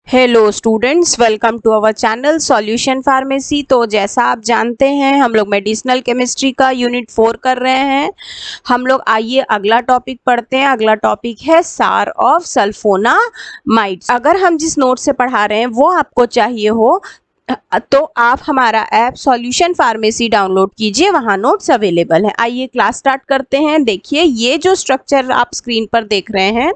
Hello students, welcome to our channel solution pharmacy. तो जैसा आप जानते हैं हम लोग मेडिसिनल केमिस्ट्री का यूनिट 4 कर रहे हैं। हम लोग आइए अगला टॉपिक पढ़ते हैं। अगला टॉपिक है सार ऑफ सल्फोनामाइड्स। अगर हम जिस नोट से पढ़ा रहे हैं वो आपको चाहिए हो तो आप हमारा ऐप सॉल्यूशन फार्मेसी डाउनलोड कीजिए, वहाँ नोट्स अवेलेबल हैं। आइए क्लास स्टार्ट करते हैं। देखिए ये जो स्ट्रक्चर आप स्क्रीन पर देख रहे हैं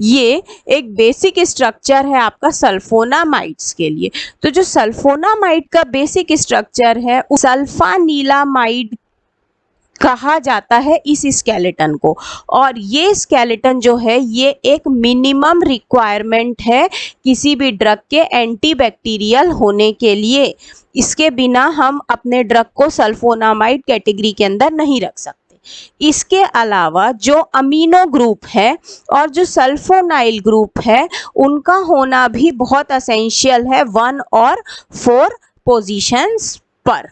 ये एक बेसिक स्ट्रक्चर है आपका सल्फोनामाइड्स के लिए। तो जो सल्फोनामाइड का बेसिक स्ट्रक्चर है सल्फानीलामाइड कहा जाता है इस स्केलेटन को। और ये स्केलेटन जो है ये एक मिनिमम रिक्वायरमेंट है किसी भी ड्रग के एंटीबैक्टीरियल होने के लिए। इसके बिना हम अपने ड्रग को सल्फोनामाइड कैटेगरी के अंदर नहीं रख सकते। इसके अलावा जो अमीनो ग्रुप है और जो सल्फोनाइल ग्रुप है उनका होना भी बहुत एसेंशियल है 1 और 4 पोजीशंस पर।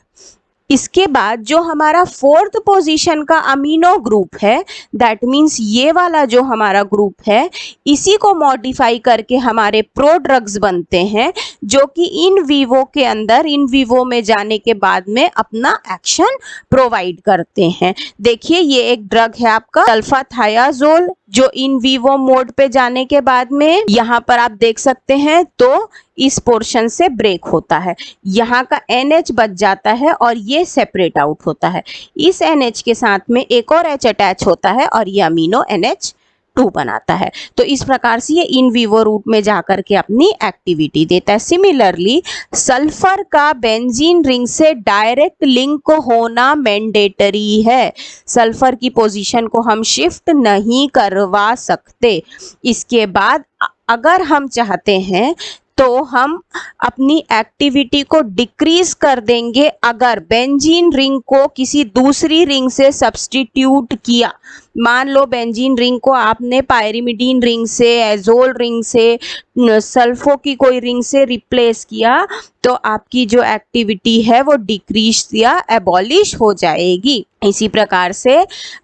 इसके बाद जो हमारा 4th पोजीशन का अमीनो ग्रुप है दैट मीन्स ये वाला जो हमारा ग्रुप है इसी को मॉडिफाई करके हमारे प्रो ड्रग्स बनते हैं जो कि इन वीवो के अंदर इन वीवो में जाने के बाद में अपना एक्शन प्रोवाइड करते हैं। देखिए ये एक ड्रग है आपका सल्फाथायाजोल जो इन वीवो मोड पे जाने के बाद में यहाँ पर आप देख सकते हैं तो इस पोर्शन से ब्रेक होता है, यहाँ का NH बच जाता है और ये सेपरेट आउट होता है। इस NH के साथ में एक और H अटैच होता है और ये अमीनो NH2 बनाता है। तो इस प्रकार से ये इन वीवो रूट में जाकर के अपनी एक्टिविटी देता है। सिमिलरली सल्फर का बेंजीन रिंग से डायरेक्ट लिंक होना मैंडेटरी है। सल्फर की पोजीशन को हम शिफ्ट नहीं करवा सकते। इसके बाद अगर हम चाहते हैं तो हम अपनी एक्टिविटी को डिक्रीज कर देंगे अगर बेंजीन रिंग को किसी दूसरी रिंग से सब्स्टिट्यूट किया। मान लो बेंजीन रिंग को आपने पायरिमिडीन रिंग से, एजोल रिंग से, सल्फो की कोई रिंग से रिप्लेस किया तो आपकी जो एक्टिविटी है वो डिक्रीज या एबॉलिश हो जाएगी। इसी प्रकार से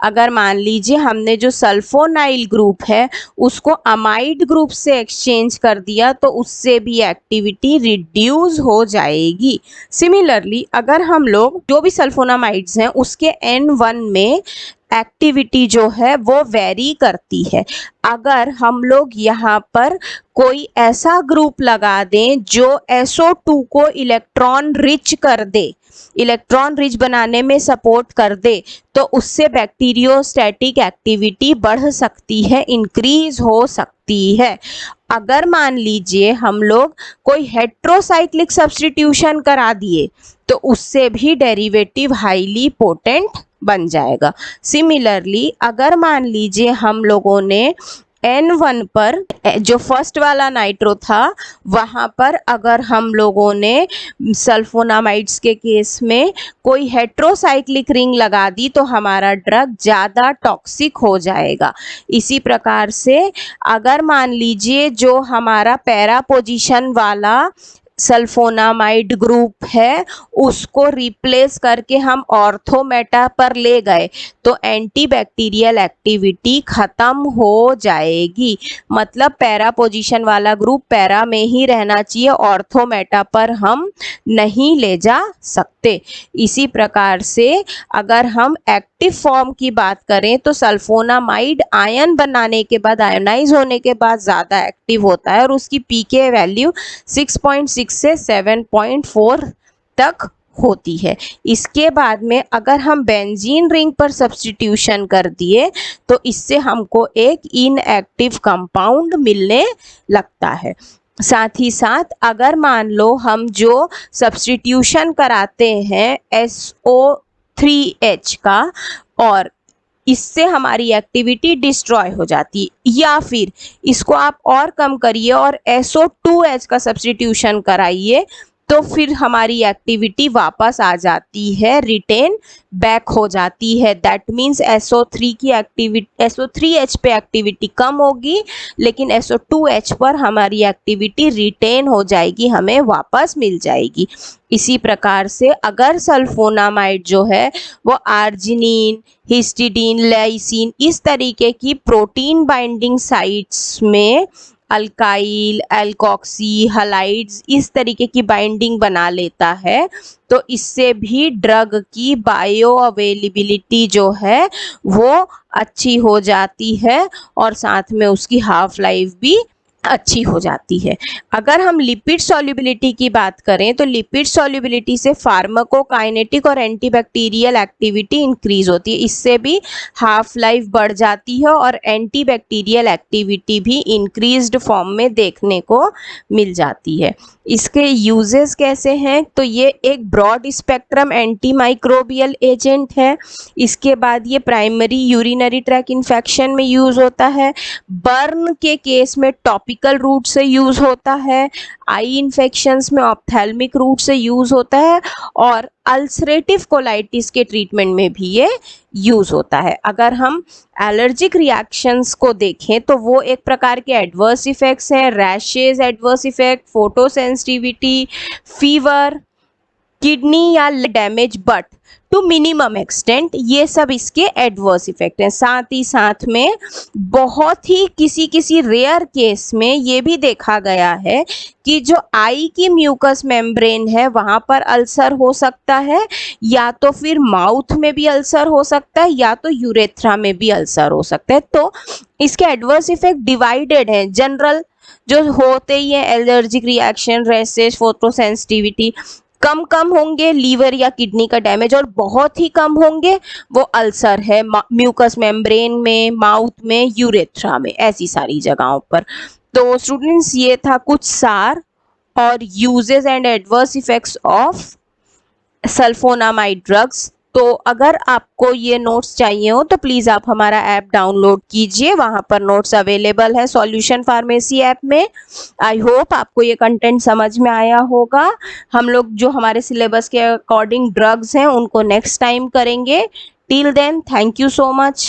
अगर मान लीजिए हमने जो सल्फोनाइल ग्रुप है उसको अमाइड ग्रुप से एक्सचेंज कर दिया तो उससे भी एक्टिविटी रिड्यूस हो जाएगी। सिमिलरली अगर हम लोग जो भी सल्फोनामाइड्स हैं उसके N1 में एक्टिविटी जो है वो वेरी करती है। अगर हम लोग यहाँ पर कोई ऐसा ग्रुप लगा दें जो SO2 को इलेक्ट्रॉन रिच कर दे, इलेक्ट्रॉन रिच बनाने में सपोर्ट कर दे तो उससे बैक्टीरियोस्टैटिक एक्टिविटी बढ़ सकती है, इंक्रीज हो सकती है। अगर मान लीजिए हम लोग कोई हेट्रोसाइक्लिक सब्स्टिट्यूशन करा दिए तो उससे भी डेरिवेटिव हाईली पोटेंट बन जाएगा। सिमिलरली अगर मान लीजिए हम लोगों ने N1 पर जो फर्स्ट वाला नाइट्रो था वहाँ पर अगर हम लोगों ने सल्फोनामाइड्स के केस में कोई हेट्रोसाइक्लिक रिंग लगा दी तो हमारा ड्रग ज़्यादा टॉक्सिक हो जाएगा। इसी प्रकार से अगर मान लीजिए जो हमारा पैरा पोजीशन वाला सल्फोनामाइड ग्रुप है उसको रिप्लेस करके हम ऑर्थोमेटा पर ले गए तो एंटीबैक्टीरियल एक्टिविटी खत्म हो जाएगी। मतलब पैरा पोजीशन वाला ग्रुप पैरा में ही रहना चाहिए, ऑर्थोमेटा पर हम नहीं ले जा सकते। इसी प्रकार से अगर हम एक्टिव फॉर्म की बात करें तो सल्फोनामाइड आयन बनाने के बाद, आयोनाइज होने के बाद ज़्यादा एक्टिव होता है और उसकी पीके वैल्यू 6.6 से 7.4 तक होती है। इसके बाद में अगर हम बेंजीन रिंग पर सब्स्टिट्यूशन कर दिए तो इससे हमको एक इनएक्टिव कंपाउंड मिलने लगता है। साथ ही साथ अगर मान लो हम जो सब्स्टिट्यूशन कराते हैं SO3H का और इससे हमारी एक्टिविटी डिस्ट्रॉय हो जाती है, या फिर इसको आप और कम करिए और SO2H का सब्स्टिट्यूशन कराइए तो फिर हमारी एक्टिविटी वापस आ जाती है, रिटेन बैक हो जाती है। दैट मीन्स SO3 की एक्टिविटी, SO3H पे एक्टिविटी कम होगी लेकिन SO2H पर हमारी एक्टिविटी रिटेन हो जाएगी, हमें वापस मिल जाएगी। इसी प्रकार से अगर सल्फोनामाइड जो है वो आर्जिनिन, हिस्टिडीन, लाइसिन इस तरीके की प्रोटीन बाइंडिंग साइट्स में अल्काइल, एल्कोक्सी, हलाइड्स इस तरीके की बाइंडिंग बना लेता है, तो इससे भी ड्रग की बायो अवेलेबिलिटी जो है वो अच्छी हो जाती है और साथ में उसकी हाफ लाइफ भी अच्छी हो जाती है। अगर हम लिपिड सॉल्युबिलिटी की बात करें तो लिपिड सॉल्युबिलिटी से फार्माकोकाइनेटिक और एंटीबैक्टीरियल एक्टिविटी इंक्रीज होती है, इससे भी हाफ लाइफ बढ़ जाती है और एंटीबैक्टीरियल एक्टिविटी भी इंक्रीज्ड फॉर्म में देखने को मिल जाती है। इसके यूजेस कैसे हैं, तो ये एक broad spectrum antimicrobial agent है। इसके बाद ये प्राइमरी यूरिनरी ट्रैक इन्फेक्शन में यूज होता है, बर्न के केस में टॉपिकल रूट से यूज होता है, आई इन्फेक्शंस में ऑप्थेल्मिक रूट से यूज होता है और अल्सरेटिव कोलाइटिस के ट्रीटमेंट में भी ये यूज होता है। अगर हम एलर्जिक रिएक्शंस को देखें तो वो एक प्रकार के एडवर्स इफेक्ट्स हैं, rashes adverse effect, photosensitivity, fever, kidney या damage, but to minimum extent ये सब इसके एडवर्स इफेक्ट हैं। साथ ही साथ में बहुत ही किसी रेयर केस में ये भी देखा गया है कि जो आई की म्यूकस मेम्ब्रेन है वहाँ पर अल्सर हो सकता है, या तो फिर माउथ में भी अल्सर हो सकता है, या तो यूरेथ्रा में भी अल्सर हो सकता है। तो इसके एडवर्स इफेक्ट डिवाइडेड हैं, जनरल जो होते ही है एलर्जिक रिएक्शन, रैशेज, फोटोसेंसिटिविटी, कम होंगे लीवर या किडनी का डैमेज और बहुत ही कम होंगे वो अल्सर है म्यूकस मेम्ब्रेन में, माउथ में, यूरेथ्रा में, ऐसी सारी जगहों पर। तो स्टूडेंट्स ये था कुछ सार और uses and adverse effects of sulphonamide drugs. तो अगर आपको ये नोट्स चाहिए हो तो प्लीज़ आप हमारा ऐप डाउनलोड कीजिए, वहाँ पर नोट्स अवेलेबल है सॉल्यूशन फार्मेसी ऐप में। आई होप आपको ये कंटेंट समझ में आया होगा। हम लोग जो हमारे सिलेबस के अकॉर्डिंग ड्रग्स हैं उनको नेक्स्ट टाइम करेंगे। Till then thank you so much.